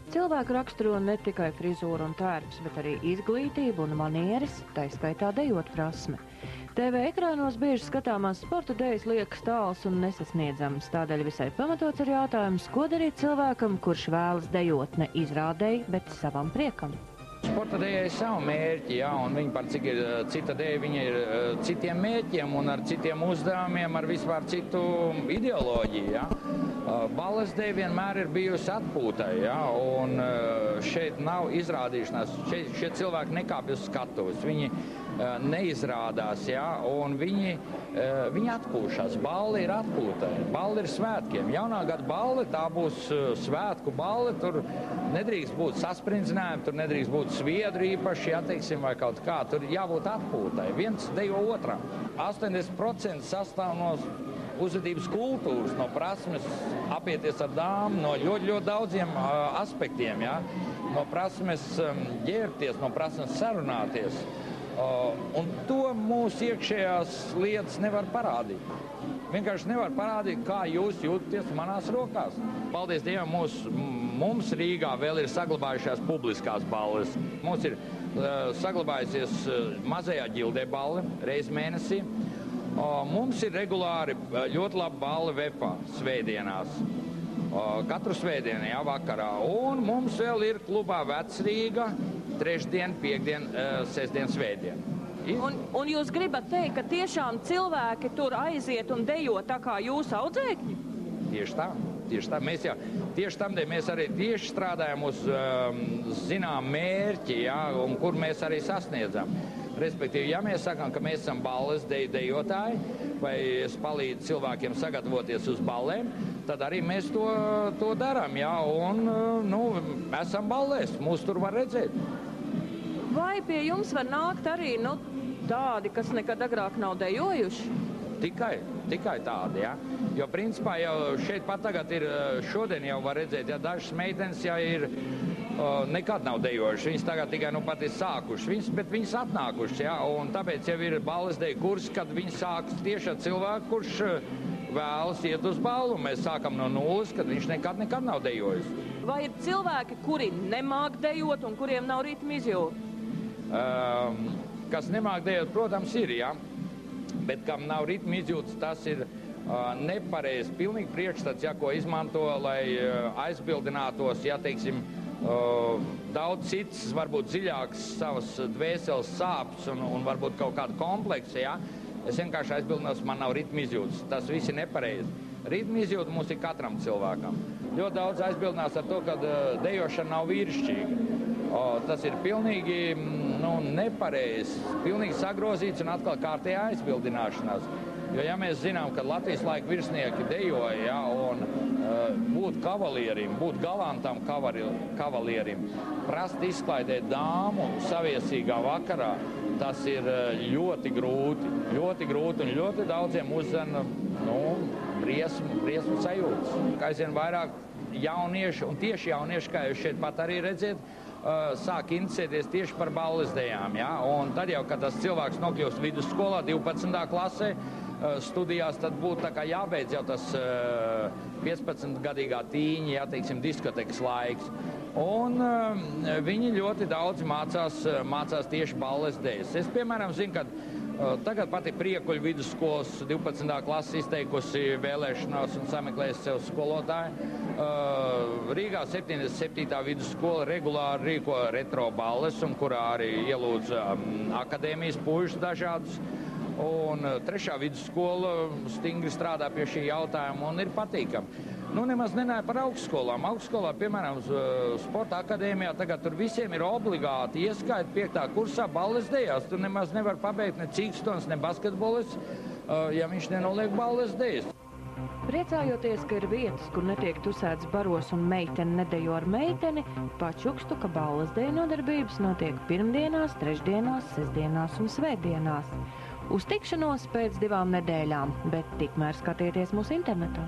Cilvēku raksturo ne tikai frizūra un tērps, bet arī izglītība un manieres, taiskaitā dejot prasme. TV ekrānos bieži skatāmās sporta dejas liekas tāls un nesasniedzams, tādēļ visai pamatots ir jautājums, ko darīt cilvēkam, kurš vēlas dejot ne izrādēji, bet savam priekam. Sporta dēļ ir savu mērķi, jā, un viņa par cik ir cita dēļ, viņa ir citiem mērķiem un ar citiem uzdevumiem, ar vispār citu ideoloģiju, jā. Balles dēļ vienmēr ir bijusi atpūtai, jā, un šeit nav izrādīšanās, šie cilvēki nekāpj uz skatuves, viņi neizrādās, jā, un viņi atpūšas. Balle ir atpūtai, balle ir svētkiem. Jaunā gada balle, tā būs svētku balle, tur nedrīkst būt saspringzinājumi, tur nedrīkst būt sviedru īpaši, jā, teiksim, vai kaut kā, tur jābūt atpūtai. Viens dejo otram. 80% sastāv no uzvedības kultūras, no prasmes apieties ar dāmu, no ļoti daudziem aspektiem, jā, no prasmes ģērbties, no prasmes sarunāties. Un to mūsu iekšējās lietas nevar parādīt. Vienkārši nevar parādīt, kā jūs jūtaties manās rokās. Paldies Dievam, mums Rīgā vēl ir saglabājušās publiskās balles. Mums ir saglabājusies mazajā ģildē balle reiz mēnesī. Mums ir regulāri ļoti laba balle Vepā svētdienās. Katru svētdienu, jā, vakarā. Un mums vēl ir klubā Vecrīga trešdien, piekdien, sestdien, svētdien. Un jūs gribat teikt, ka tiešām cilvēki tur aiziet un dejo tā kā jūs audzēkņi? Tieši tā. Mēs jau tieši tam, mēs arī tieši strādājam uz zinām mērķi, jā, un kur mēs arī sasniedzam. Respektīvi, ja mēs sakām, ka mēs esam balles dejotāji, vai es palīdzu cilvēkiem sagatavoties uz ballēm, tad arī mēs to darām, jā, un esam ballēs, mūs tur var redzēt. Vai pie jums var nākt arī, tādi, kas nekad agrāk nav dejojuši? Tikai tādi, jā. Jo principā jau šeit pat tagad ir, šodien jau var redzēt, ja dažas meitenes jau ir nekad nav dejojuši. Viņas tagad tikai pat ir sākuši, bet viņas atnākušas, jā, un tāpēc jau ir balles deju kursi, kad viņas sākas tieši ar cilvēku, kurš vēlas iet uz ballu. Mēs sākam no nulles, kad viņš nekad nav dejojis. Vai ir cilvēki, kuri nemāk dejot un kuriem nav ritma izjūta? Kas nemāk dejot, protams, ir, jā. Bet kam nav ritma izjūtas, tas ir nepareizi. Pilnīgi priekšstats, ja, ko izmanto, lai aizbildinātos, ja, teiksim, daudz cits, varbūt dziļāks savas dvēseles sāpes un varbūt kaut kāda kompleksa, ja. Es vienkārši aizbildinos, man nav ritma izjūtas. Tas viss ir nepareizi. Ritma izjūta mums ir katram cilvēkam. Ļoti daudz aizbildinās ar to, ka dejošana nav vīrišķīga. Tas ir pilnīgi nepareizi, pilnīgi sagrozīts un atkal kārtējā aizbildināšanās. Jo, ja mēs zinām, ka Latvijas laika virsnieki dejoja, ja, un būt kavalierim, būt galantam kavalierim, prast izklaidēt dāmu saviesīgā vakarā, tas ir ļoti grūti un ļoti daudziem uzzina briesmu sajūtas. Aizvien vairāk jaunieši, un tieši jaunieši, kā jūs šeit pat arī redzēt, sāk interesēties tieši par balles dejām, ja? Un tad jau, kad tas cilvēks nokļūst vidusskolā, 12. klasē, studijās, tad būtu tā kā jābeidz jau tas 15-gadīgā tīņa, ja, teiksim, diskotekas laiks. Un viņi ļoti daudz mācās tieši balles dejas. Es, piemēram, zinu, ka tagad pati Priekuļu vidusskolas 12. klases izteikusi vēlēšanās un sameklējusi sev skolotāju. Rīgā 77. vidusskola regulāri rīko retro balles, un kurā arī ielūdz akadēmijas puišus dažādus. Un 3. vidusskola stingri strādā pie šī jautājuma un ir patīkami. Nemaz nenāja par augstskolām. Augstskolā, piemēram, sporta akadēmijā, tagad tur visiem ir obligāti ieskaita 5. kursā balles dejās. Tur nemaz nevar pabeigt ne cīkstons, ne basketbolis, ja viņš nenoliek balles dejas. Priecājoties, ka ir vietas, kur netiek tusēts baros un meiteni nedejo ar meiteni, pačukstu, ka balles deju nodarbības notiek pirmdienās, trešdienās, sestdienās un svētdienās. Uz tikšanos pēc 2 nedēļām, bet tikmēr skatieties mūsu internetā.